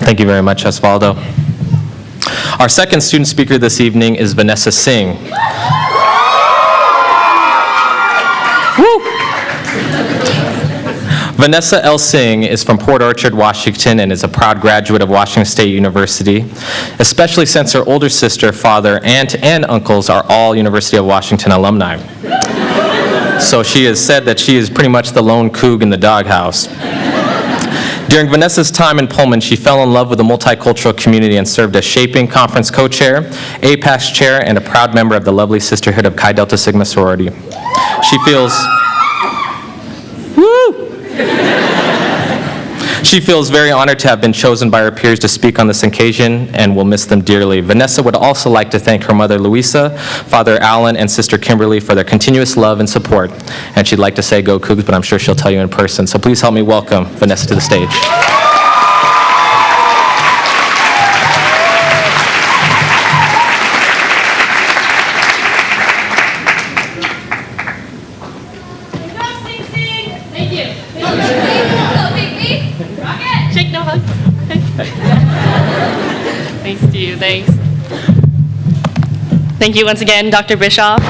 Thank you very much, Osvaldo. Our second student speaker this evening is Vannesa Sing. Vannesa L. Sing is from Port Orchard, Washington, and is a proud graduate of Washington State University, especially since her older sister, father, aunt, and uncles are all University of Washington alumni. So she has said that she is pretty much the lone coug in the doghouse. During Vanessa's time in Pullman, she fell in love with the multicultural community and served as Shaping Conference co-chair, APAS chair, and a proud member of the lovely Sisterhood of Chi Delta Sigma sorority. She feels very honored to have been chosen by her peers to speak on this occasion and will miss them dearly. Vannesa would also like to thank her mother, Louisa, father, Alan, and sister, Kimberly, for their continuous love and support. And she'd like to say go Cougs, but I'm sure she'll tell you in person. So please help me welcome Vannesa to the stage. Thanks. Thank you once again, Dr. Bischoff.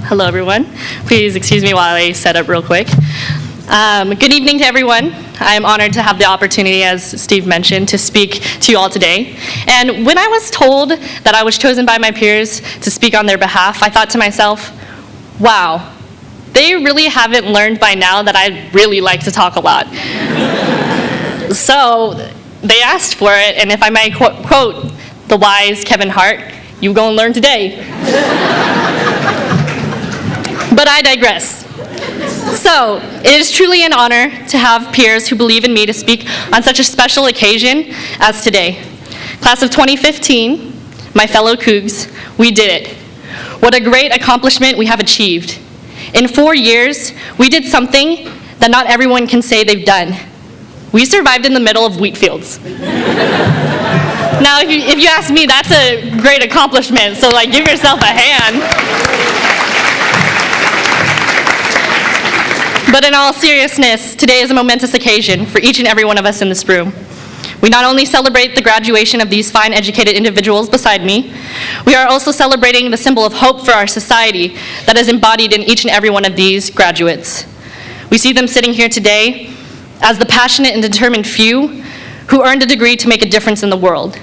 Hello, everyone. Please excuse me while I set up real quick. Good evening to everyone. I am honored to have the opportunity, as Steve mentioned, to speak to you all today. And when I was told that I was chosen by my peers to speak on their behalf, I thought to myself, wow, they really haven't learned by now that I really like to talk a lot. So they asked for it, and if I might quote the wise Kevin Hart, you go and learn today. But I digress. So, it is truly an honor to have peers who believe in me to speak on such a special occasion as today. Class of 2015, my fellow Cougs, we did it. What a great accomplishment we have achieved. In 4 years, we did something that not everyone can say they've done. We survived in the middle of wheat fields. Now, if you ask me, that's a great accomplishment, so give yourself a hand. But in all seriousness, today is a momentous occasion for each and every one of us in this room. We not only celebrate the graduation of these fine, educated individuals beside me, we are also celebrating the symbol of hope for our society that is embodied in each and every one of these graduates. We see them sitting here today as the passionate and determined few who earned a degree to make a difference in the world.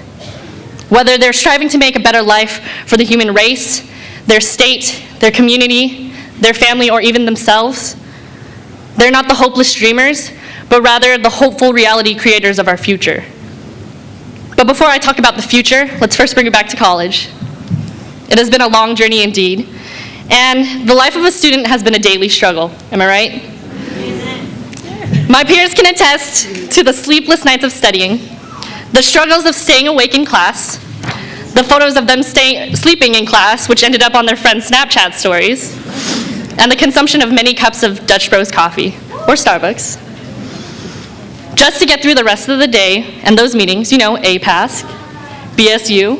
Whether they're striving to make a better life for the human race, their state, their community, their family, or even themselves, they're not the hopeless dreamers, but rather the hopeful reality creators of our future. But before I talk about the future, let's first bring it back to college. It has been a long journey indeed, and the life of a student has been a daily struggle. Am I right? My peers can attest to the sleepless nights of studying, the struggles of staying awake in class, the photos of them sleeping in class, which ended up on their friends' Snapchat stories, and the consumption of many cups of Dutch Bros coffee, or Starbucks, just to get through the rest of the day and those meetings, APAS, BSU,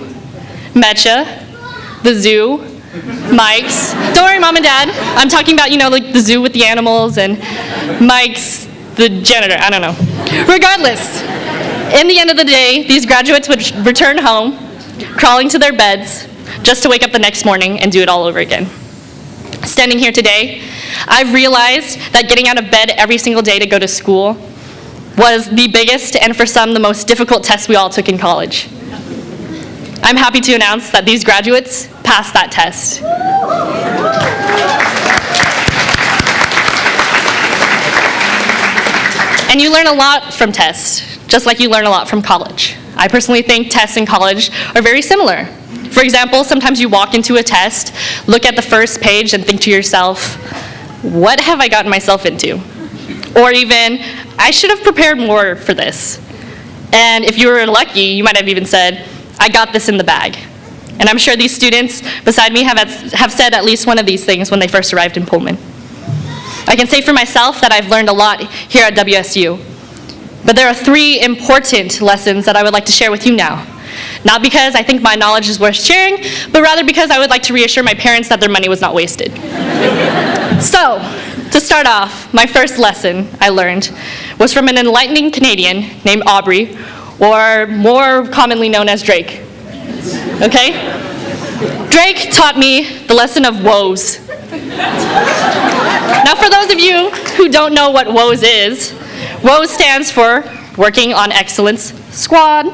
MECHA, the zoo, Mike's. Don't worry, Mom and Dad, I'm talking about, the zoo with the animals, and Mike's the janitor, I don't know. Regardless, in the end of the day, these graduates would return home, crawling to their beds, just to wake up the next morning and do it all over again. Standing here today, I've realized that getting out of bed every single day to go to school was the biggest and for some the most difficult test we all took in college. I'm happy to announce that these graduates passed that test. And you learn a lot from tests, just like you learn a lot from college. I personally think tests in college are very similar. For example, sometimes you walk into a test, look at the first page, and think to yourself, what have I gotten myself into? Or even, I should have prepared more for this. And if you were lucky, you might have even said, I got this in the bag. And I'm sure these students beside me have said at least one of these things when they first arrived in Pullman. I can say for myself that I've learned a lot here at WSU. But there are 3 important lessons that I would like to share with you now. Not because I think my knowledge is worth sharing, but rather because I would like to reassure my parents that their money was not wasted. So, to start off, my first lesson I learned was from an enlightening Canadian named Aubrey, or more commonly known as Drake. Okay? Drake taught me the lesson of woes. Now, for those of you who don't know what WOES is, WOES stands for Working on Excellence Squad.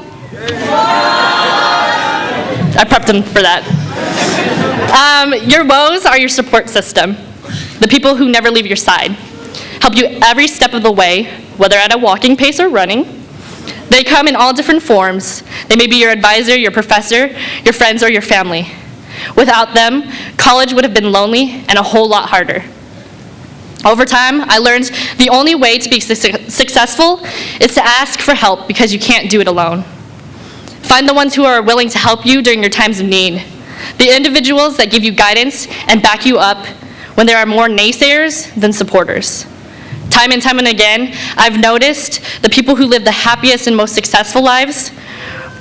I prepped them for that. Your WOES are your support system, the people who never leave your side, help you every step of the way, whether at a walking pace or running. They come in all different forms. They may be your advisor, your professor, your friends, or your family. Without them, college would have been lonely and a whole lot harder. Over time, I learned the only way to be successful is to ask for help because you can't do it alone. Find the ones who are willing to help you during your times of need, the individuals that give you guidance and back you up when there are more naysayers than supporters. Time and time and again, I've noticed the people who live the happiest and most successful lives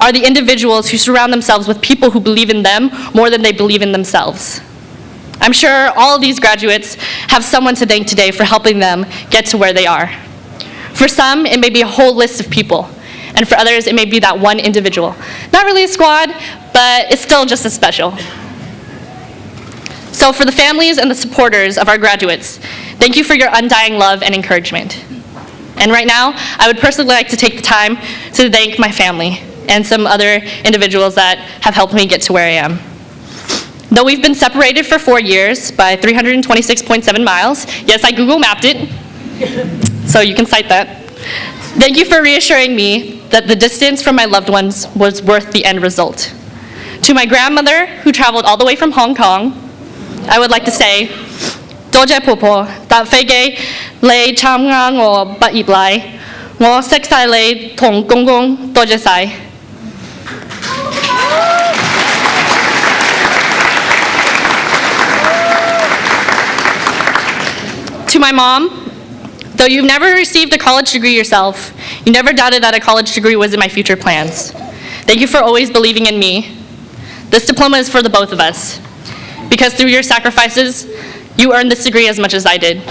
are the individuals who surround themselves with people who believe in them more than they believe in themselves. I'm sure all of these graduates have someone to thank today for helping them get to where they are. For some, it may be a whole list of people, and for others, it may be that one individual. Not really a squad, but it's still just as special. So for the families and the supporters of our graduates, thank you for your undying love and encouragement. And right now, I would personally like to take the time to thank my family and some other individuals that have helped me get to where I am. Though we've been separated for 4 years by 326.7 miles, yes, I Google mapped it, so you can cite that. Thank you for reassuring me that the distance from my loved ones was worth the end result. To my grandmother, who traveled all the way from Hong Kong, I would like to say, 多謝婆婆搭飛機嚟參加我畢業禮，我識晒你同公公，多謝晒。To my mom, though you've never received a college degree yourself, you never doubted that a college degree was in my future plans. Thank you for always believing in me. This diploma is for the both of us, because through your sacrifices, you earned this degree as much as I did.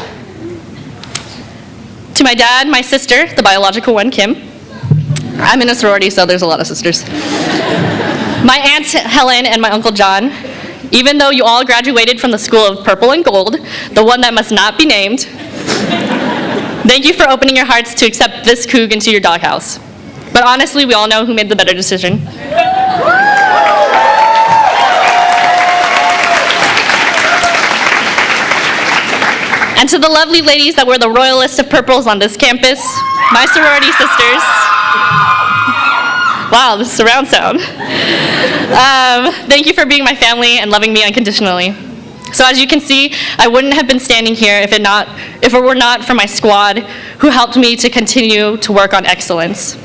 To my dad, my sister, the biological one, Kim. I'm in a sorority, so there's a lot of sisters. My Aunt Helen and my Uncle John. Even though you all graduated from the School of Purple and Gold, the one that must not be named, thank you for opening your hearts to accept this coug into your doghouse. But honestly, we all know who made the better decision. And to the lovely ladies that were the royalist of purples on this campus, my sorority sisters. Wow, this surround sound. Thank you for being my family and loving me unconditionally. So as you can see, I wouldn't have been standing here if it were not for my squad who helped me to continue to work on excellence.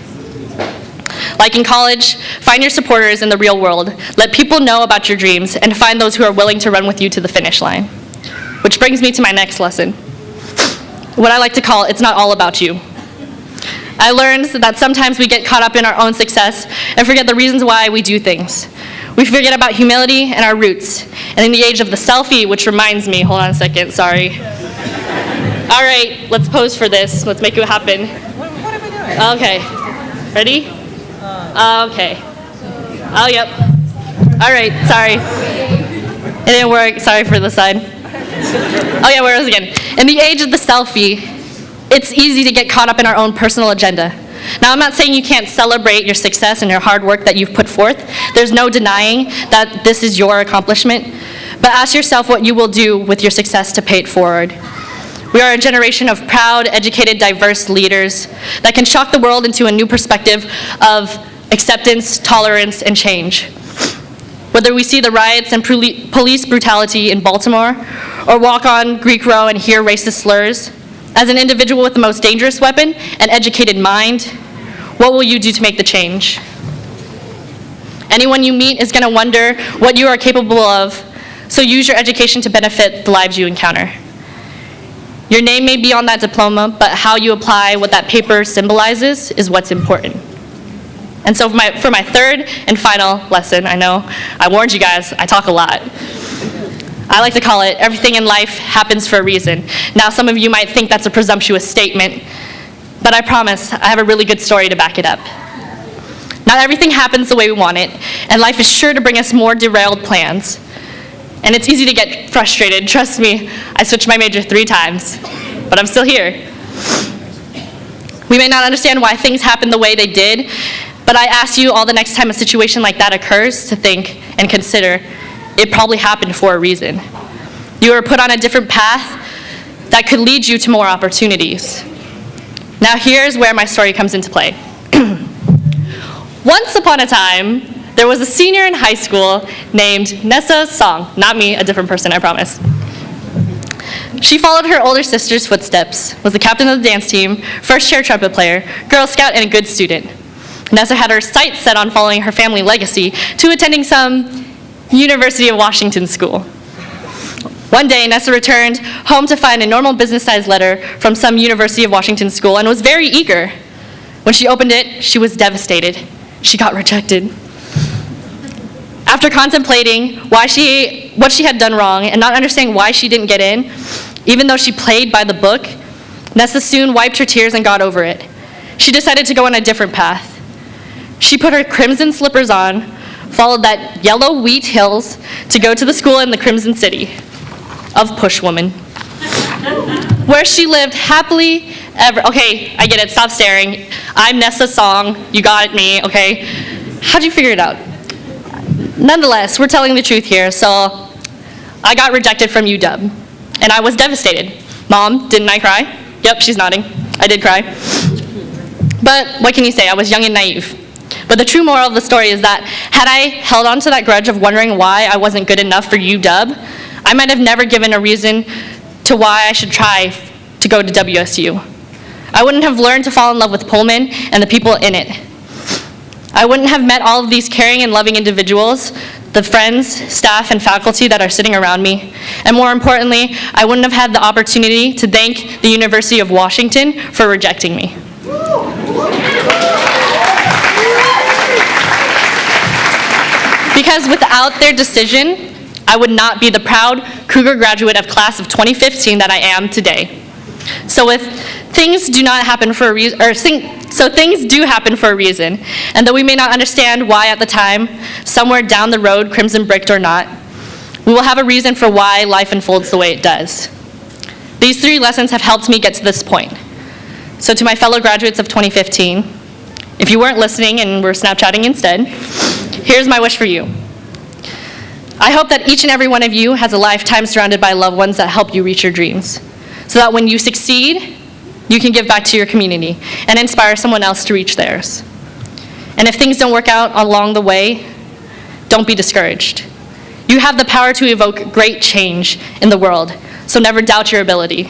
Like in college, find your supporters in the real world. Let people know about your dreams and find those who are willing to run with you to the finish line. Which brings me to my next lesson. What I like to call, it's not all about you. I learned that sometimes we get caught up in our own success and forget the reasons why we do things. We forget about humility and our roots. And in the age of the selfie, which reminds me, hold on a second, sorry. All right, let's pose for this. Let's make it happen. What are we doing? Okay, ready? Okay. Oh, yep. All right, sorry. It didn't work, sorry for the side. Oh yeah, where was it again? In the age of the selfie, it's easy to get caught up in our own personal agenda. Now, I'm not saying you can't celebrate your success and your hard work that you've put forth. There's no denying that this is your accomplishment. But ask yourself what you will do with your success to pay it forward. We are a generation of proud, educated, diverse leaders that can shock the world into a new perspective of acceptance, tolerance, and change. Whether we see the riots and police brutality in Baltimore, or walk on Greek Row and hear racist slurs, as an individual with the most dangerous weapon, an educated mind, what will you do to make the change? Anyone you meet is going to wonder what you are capable of, so use your education to benefit the lives you encounter. Your name may be on that diploma, but how you apply what that paper symbolizes is what's important. And so for my third and final lesson, I know I warned you guys, I talk a lot. I like to call it, everything in life happens for a reason. Now, some of you might think that's a presumptuous statement, but I promise I have a really good story to back it up. Not everything happens the way we want it, and life is sure to bring us more derailed plans. And it's easy to get frustrated. Trust me, I switched my major 3 times, but I'm still here. We may not understand why things happen the way they did, but I ask you all the next time a situation like that occurs to think and consider it probably happened for a reason. You were put on a different path that could lead you to more opportunities. Now here's where my story comes into play. Once upon a time, there was a senior in high school named Vannesa Sing. Not me, a different person, I promise. She followed her older sister's footsteps, was the captain of the dance team, first chair trumpet player, Girl Scout, and a good student. Nessa had her sights set on following her family legacy to attending some University of Washington school. One day, Nessa returned home to find a normal business-sized letter from some University of Washington school and was very eager. When she opened it, she was devastated. She got rejected. After contemplating what she had done wrong and not understanding why she didn't get in, even though she played by the book, Nessa soon wiped her tears and got over it. She decided to go on a different path. She put her crimson slippers on, followed that yellow wheat hills to go to the school in the Crimson City of Pushwoman, where she lived happily ever. Okay, I get it, stop staring. I'm Vannesa Sing, you got me, okay? How'd you figure it out? Nonetheless, we're telling the truth here, so I got rejected from UW, and I was devastated. Mom, didn't I cry? Yep, she's nodding. I did cry. But what can you say? I was young and naive. But the true moral of the story is that had I held on to that grudge of wondering why I wasn't good enough for UW, I might have never given a reason to why I should try to go to WSU. I wouldn't have learned to fall in love with Pullman and the people in it. I wouldn't have met all of these caring and loving individuals, the friends, staff, and faculty that are sitting around me. And more importantly, I wouldn't have had the opportunity to thank the University of Washington for rejecting me. Because without their decision, I would not be the proud Cougar graduate of class of 2015 that I am today. So things do happen for a reason, and though we may not understand why at the time, somewhere down the road, crimson bricked or not, we will have a reason for why life unfolds the way it does. These 3 lessons have helped me get to this point. So to my fellow graduates of 2015, if you weren't listening and were Snapchatting instead, here's my wish for you. I hope that each and every one of you has a lifetime surrounded by loved ones that help you reach your dreams, so that when you succeed, you can give back to your community and inspire someone else to reach theirs. And if things don't work out along the way, don't be discouraged. You have the power to evoke great change in the world, so never doubt your ability.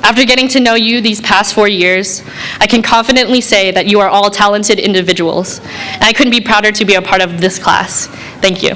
After getting to know you these past 4 years, I can confidently say that you are all talented individuals, and I couldn't be prouder to be a part of this class. Thank you.